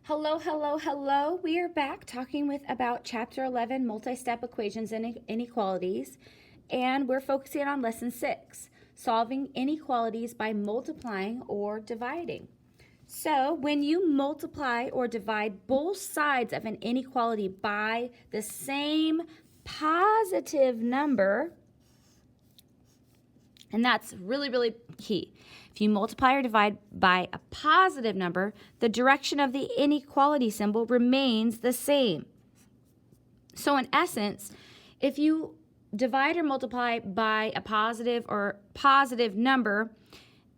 Hello, hello, hello. We are back talking about Chapter 11, Multi-Step Equations and Inequalities, and we're focusing on Lesson 6, Solving Inequalities by Multiplying or Dividing. So when you multiply or divide both sides of an inequality by the same positive number, and that's really, really key. If you multiply or divide by a positive number, the direction of the inequality symbol remains the same. So in essence, if you divide or multiply by a positive or positive number,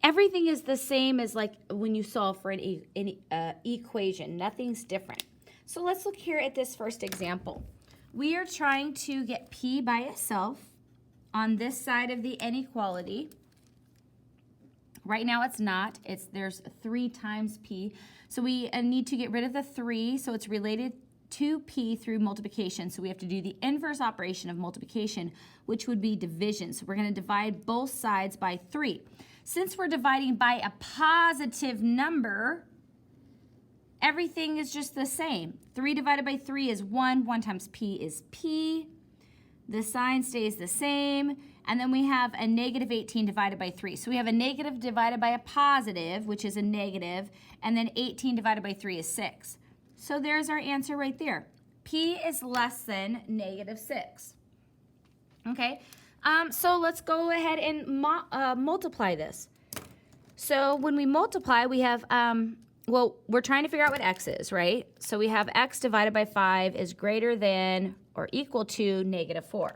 everything is the same as like when you solve for an equation. Nothing's different. So let's look here at this first example. We are trying to get p by itself on this side of the inequality. Right now it's not. There's 3 times p. So we need to get rid of the 3, so it's related to p through multiplication. So we have to do the inverse operation of multiplication, which would be division. So we're going to divide both sides by 3. Since we're dividing by a positive number, everything is just the same. 3 divided by 3 is 1. 1 times p is p. The sign stays the same, and then we have a negative 18 divided by 3. So we have a negative divided by a positive, which is a negative, and then 18 divided by 3 is 6. So there's our answer right there. P is less than negative 6. Okay, so let's go ahead and multiply this. So when we multiply, we have, well, we're trying to figure out what x is, right? So we have x divided by 5 is greater than or equal to negative 4.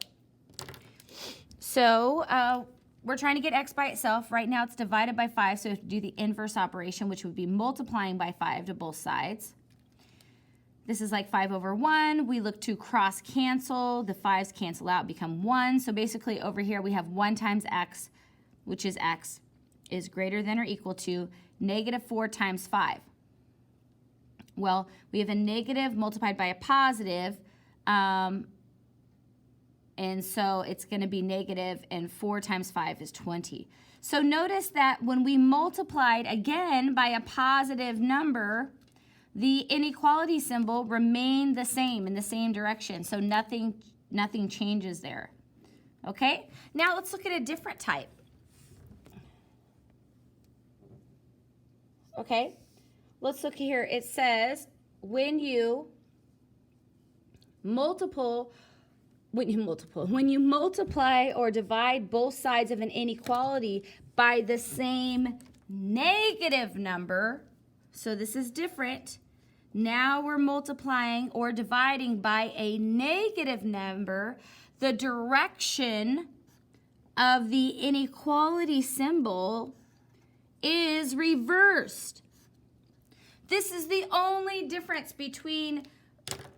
So we're trying to get x by itself. Right now it's divided by 5, so we have to do the inverse operation, which would be multiplying by 5 to both sides. This is like 5 over 1. We look to cross cancel. The 5s cancel out, become 1. So basically over here we have 1 times x, which is x, is greater than or equal to negative 4 times 5. Well, we have a negative multiplied by a positive, and so it's going to be negative, and 4 times 5 is 20. So notice that when we multiplied again by a positive number, the inequality symbol remained the same in the same direction. So nothing changes there. Okay? Now let's look at a different type. Okay? Let's look here. It says when you multiply or divide both sides of an inequality by the same negative number, so this is different. Now we're multiplying or dividing by a negative number. The direction of the inequality symbol is reversed. This is the only difference between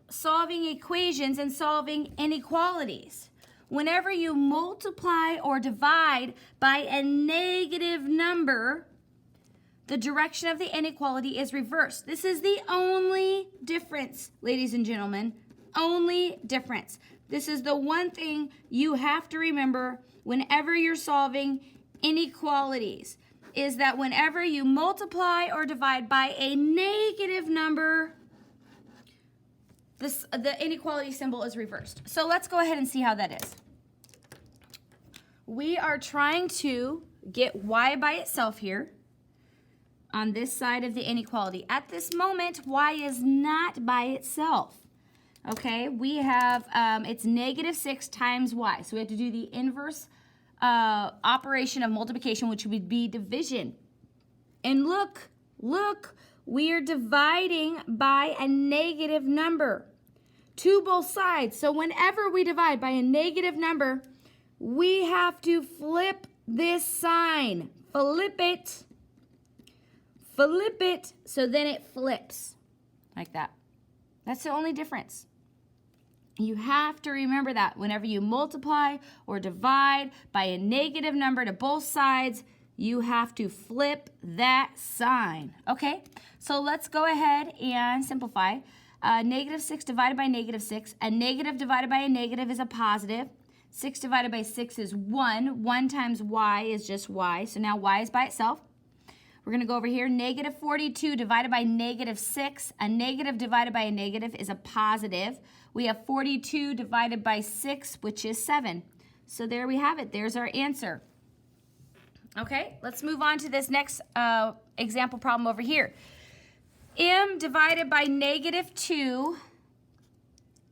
solving equations and solving inequalities. Whenever you multiply or divide by a negative number, the direction of the inequality is reversed. This is the only difference, ladies and gentlemen, only difference. This is the one thing you have to remember whenever you're solving inequalities, is that whenever you multiply or divide by a negative number, the inequality symbol is reversed. So let's go ahead and see how that is. We are trying to get y by itself here on this side of the inequality. At this moment, y is not by itself. Okay, we have, it's negative 6 times y. So we have to do the inverse operation of multiplication, which would be division. And look, we are dividing by a negative number to both sides. So whenever we divide by a negative number, we have to flip this sign. Flip it, so then it flips like that. That's the only difference. You have to remember that whenever you multiply or divide by a negative number to both sides, you have to flip that sign. Okay, so let's go ahead and simplify. Negative 6 divided by negative 6. A negative divided by a negative is a positive. 6 divided by 6 is 1. 1 times y is just y. So now y is by itself. We're going to go over here. Negative 42 divided by negative 6. A negative divided by a negative is a positive. We have 42 divided by 6, which is 7. So there we have it. There's our answer. Okay, let's move on to this next example problem over here. M divided by negative 2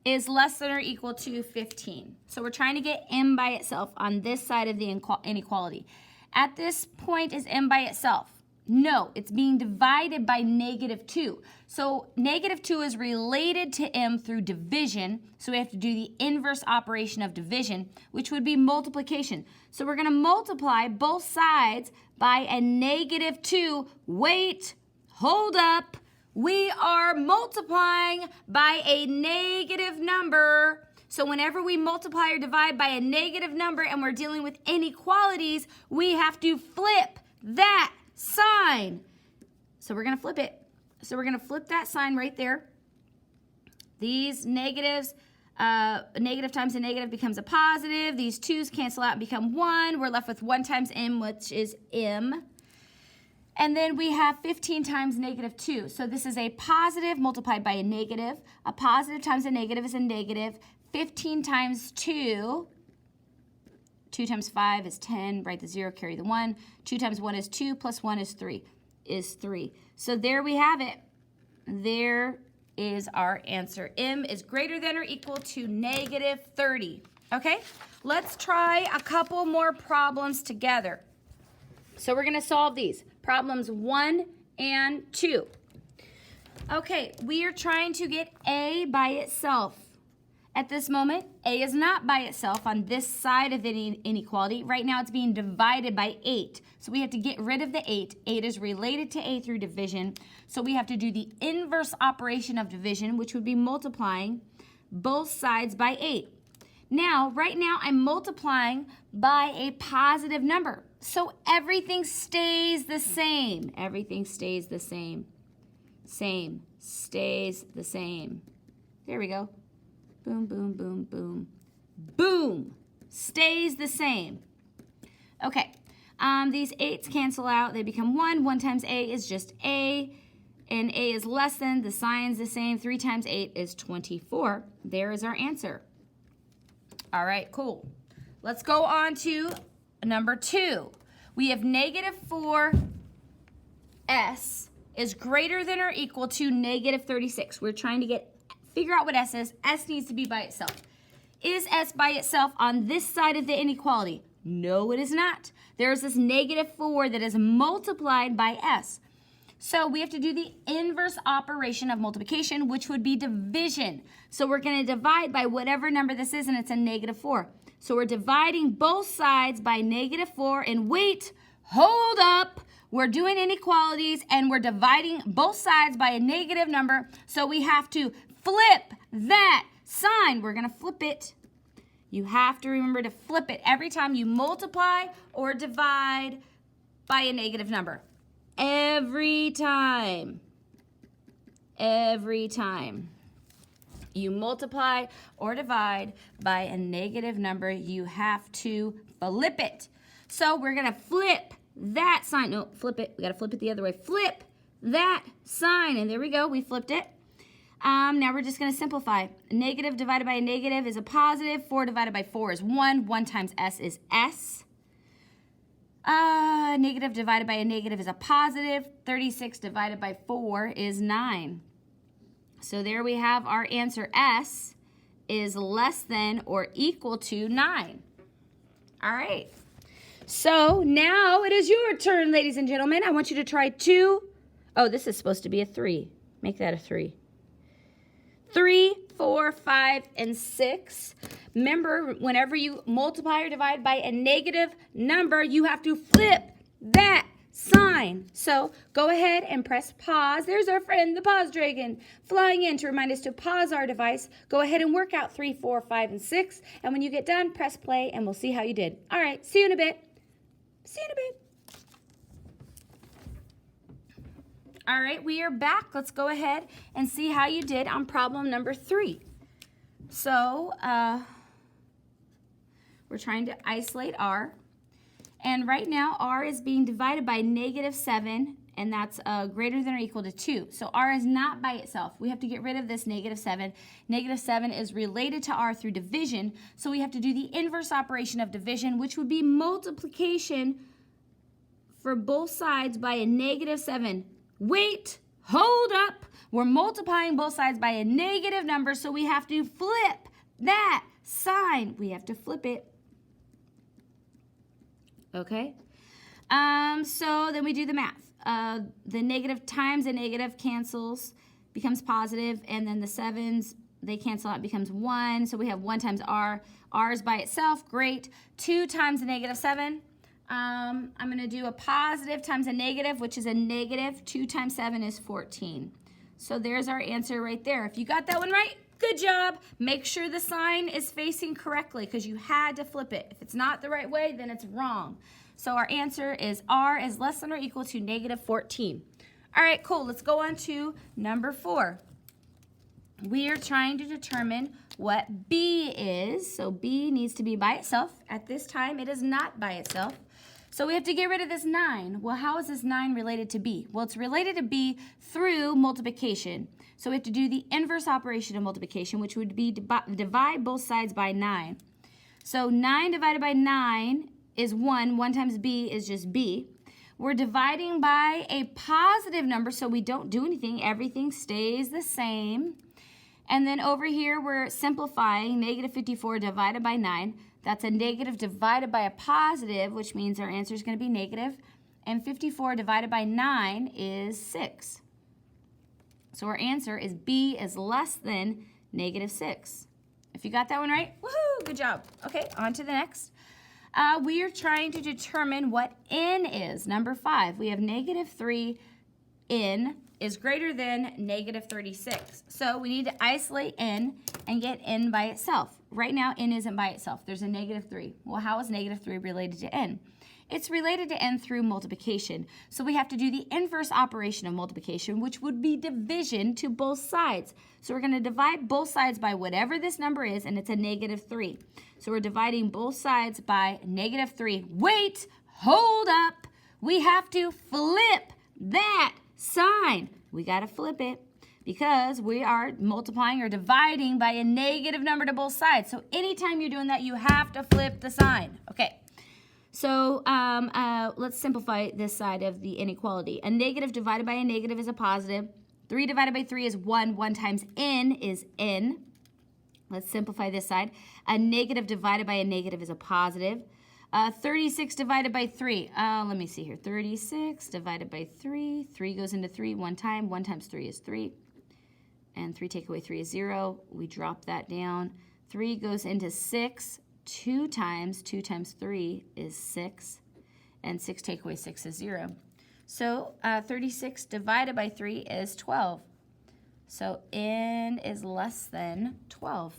is less than or equal to 15. So we're trying to get m by itself on this side of the inequality. At this point, is m by itself? No, it's being divided by negative 2. So negative 2 is related to m through division, so we have to do the inverse operation of division, which would be multiplication. So we're going to multiply both sides by a negative 2. Wait, hold up. We are multiplying by a negative number. So whenever we multiply or divide by a negative number and we're dealing with inequalities, we have to flip that sign. So we're going to flip it. So we're going to flip that sign right there. These negatives, negative times a negative becomes a positive. These 2's cancel out and become 1. We're left with 1 times m, which is m. And then we have 15 times negative 2. So this is a positive multiplied by a negative. A positive times a negative is a negative. 15 times 2. 2 times 5 is 10. Write the 0, carry the 1. 2 times 1 is 2, plus 1 is 3. So there we have it. There is our answer. M is greater than or equal to negative 30. Okay? Let's try a couple more problems together. So we're going to solve these. Problems 1 and 2. Okay, we are trying to get A by itself. At this moment, A is not by itself on this side of the inequality. Right now, it's being divided by 8. So we have to get rid of the 8. 8 is related to A through division. So we have to do the inverse operation of division, which would be multiplying both sides by 8. Now, right now, I'm multiplying by a positive number. So everything stays the same. Everything stays the same. Stays the same. There we go. Boom, boom, boom, boom. Boom! Stays the same. Okay, these 8's cancel out. They become 1. 1 times A is just A. And A is less than. The sign's the same. 3 times 8 is 24. There is our answer. All right, cool. Let's go on to number 2. We have negative 4s is greater than or equal to negative 36. We're trying to figure out what s is. S needs to be by itself. Is s by itself on this side of the inequality? No, it is not. There's this negative 4 that is multiplied by s. So we have to do the inverse operation of multiplication, which would be division. So we're going to divide by whatever number this is, and it's a negative 4. So we're dividing both sides by negative 4, and wait, hold up. We're doing inequalities, and we're dividing both sides by a negative number, so we have to flip that sign. We're going to flip it. You have to remember to flip it every time you multiply or divide by a negative number. Every time you multiply or divide by a negative number, you have to flip it. So we're going to flip that sign. No, flip it. We got to flip it the other way. Flip that sign. And there we go. We flipped it. Now we're just going to simplify. A negative divided by a negative is a positive. 4 divided by 4 is 1. 1 times s is s. Negative divided by a negative is a positive. 36 divided by 4 is 9. So there we have our answer. S is less than or equal to 9. All right. So now it is your turn, ladies and gentlemen. I want you to try 2. Oh, this is supposed to be a 3. Make that a 3. 3, 4, 5, and 6. Remember, whenever you multiply or divide by a negative number, you have to flip that sign. So go ahead and press pause. There's our friend, the pause dragon, flying in to remind us to pause our device. Go ahead and work out 3, 4, 5, and 6. And when you get done, press play, and we'll see how you did. All right, see you in a bit. See you in a bit. All right, we are back. Let's go ahead and see how you did on problem number 3. So we're trying to isolate R. And right now, R is being divided by negative 7 and that's greater than or equal to 2. So r is not by itself. We have to get rid of this -7. -7 is related to r through division, so we have to do the inverse operation of division, which would be multiplication for both sides by a -7. Wait, hold up. We're multiplying both sides by a negative number, so we have to flip that sign. We have to flip it. Okay? So then we do the math. The negative times a negative cancels, becomes positive, and then the 7s, they cancel out, becomes 1. So we have 1 times r. r is by itself, great. 2 times a -7. I'm going to do a positive times a negative, which is a negative. 2 times 7 is 14. So there's our answer right there. If you got that one right, good job. Make sure the sign is facing correctly because you had to flip it. If it's not the right way, then it's wrong. So our answer is r is less than or equal to -14. All right, cool. Let's go on to number 4. We are trying to determine what b is. So b needs to be by itself. At this time, it is not by itself. So we have to get rid of this 9. Well, how is this 9 related to b? Well, it's related to b through multiplication. So we have to do the inverse operation of multiplication, which would be divide both sides by 9. So 9 divided by 9 is 1. 1 times b is just b. We're dividing by a positive number, so we don't do anything. Everything stays the same. And then over here, we're simplifying -54 divided by 9. That's a negative divided by a positive, which means our answer is going to be negative. And 54 divided by 9 is 6. So our answer is b is less than -6. If you got that one right, woohoo, good job. Okay, on to the next. We are trying to determine what n is. Number 5, we have -3n is greater than -36. So we need to isolate n and get n by itself. Right now, n isn't by itself. There's a -3. Well, how is -3 related to n? It's related to n through multiplication. So we have to do the inverse operation of multiplication, which would be division to both sides. So we're going to divide both sides by whatever this number is, and it's a -3. So we're dividing both sides by -3. Wait, hold up. We have to flip that sign. We got to flip it because we are multiplying or dividing by a negative number to both sides. So anytime you're doing that, you have to flip the sign. Okay. So let's simplify this side of the inequality. A negative divided by a negative is a positive. 3 divided by 3 is 1. 1 times n is n. Let's simplify this side. A negative divided by a negative is a positive. 36 divided by 3. Let me see here. 36 divided by 3. 3 goes into 3 one time. 1 times 3 is 3. And 3 take away 3 is 0. We drop that down. 3 goes into 6. 2 times 3 is 6. And 6 take away 6 is 0. So 36 divided by 3 is 12. So n is less than 12.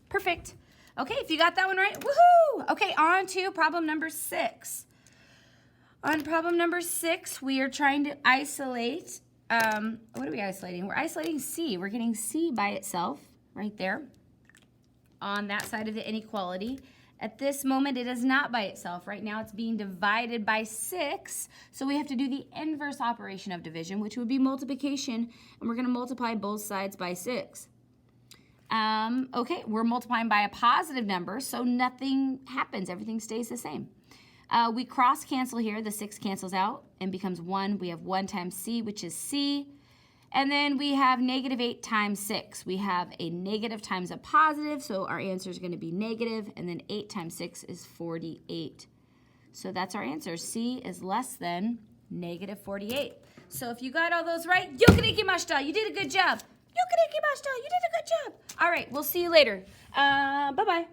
Perfect. Okay, if you got that one right, woohoo! Okay, on to problem number 6. On problem number 6, we are trying to isolate, what are we isolating? We're isolating c. We're getting c by itself right there on that side of the inequality. At this moment, it is not by itself. Right now, it's being divided by 6. So we have to do the inverse operation of division, which would be multiplication, and we're going to multiply both sides by 6. Okay, we're multiplying by a positive number, so nothing happens. Everything stays the same. We cross cancel here. The 6 cancels out and becomes 1. We have 1 times c, which is c. And then we have -8 times 6. We have a negative times a positive, so our answer is going to be negative. And then 8 times 6 is 48. So that's our answer. C is less than -48. So if you got all those right, yokinekimashita. You did a good job. Yokinekimashita. You did a good job. All right, we'll see you later. Bye-bye.